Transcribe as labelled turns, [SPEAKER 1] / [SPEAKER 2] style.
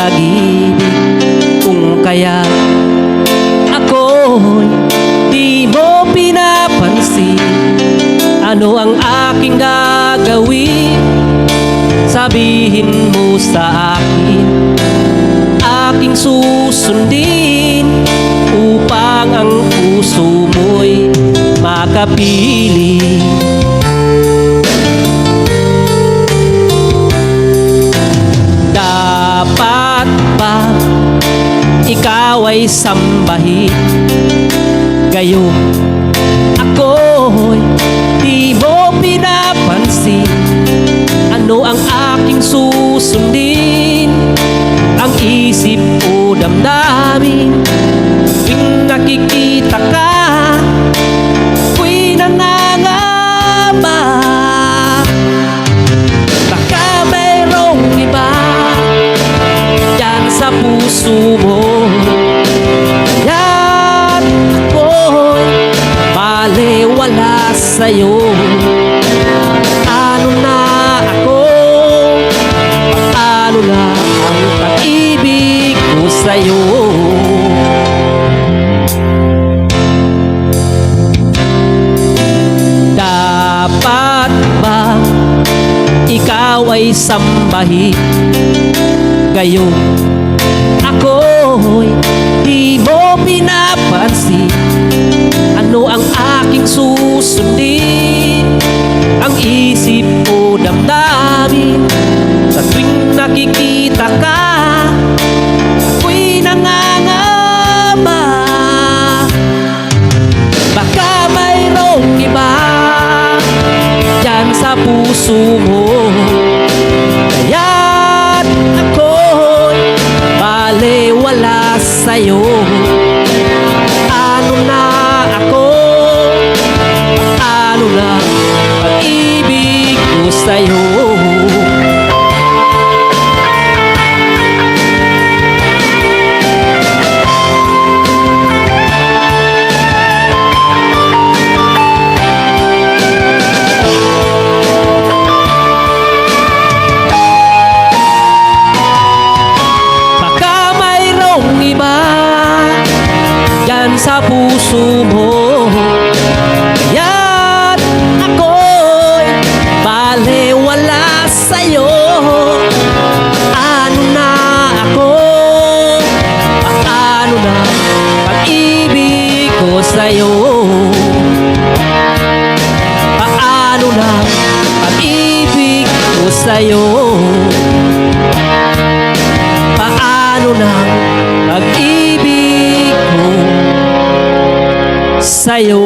[SPEAKER 1] pag-ibig. Kung kaya ako'y di mo pinapansin, ano ang aking gagawin? Sabihin mo sa akin, aking susundin, upang ang puso mo'y makapili. Dapat ba ikaw ay sambahin, gayong ako'y di mo pinapansin? Ano ang aking susundin? Ang isip o damdamin? Tuwing nakikita ka, ako'y nangangamba. Baka mayroong iba dyan sa puso mo, kaya't ako'y balewala sa'yo. Ano na ako? Paano na ang pag-ibig ko sa'yo? Dapat ba ikaw ay sambahin, gayong ako'y di mo pinapansin? Ano ang aking susundin? Ang isip o damdamin? Sa tuwing nakikita ka, ako'y nangangamba. Baka mayroong iba dyan sa puso mo, kaya't ako'y balewala sa'yo. Ano na ako? Ano na pag-ibig ko sa'yo? Baka mayroong iba dyan sa puso mo, kaya't ako'y balewala sa'yo. Ano na ako? Paano na pag-ibig ko sa'yo? Paano na pag-ibig ko sa'yo? Paano na pag-ibig ko sa'yo?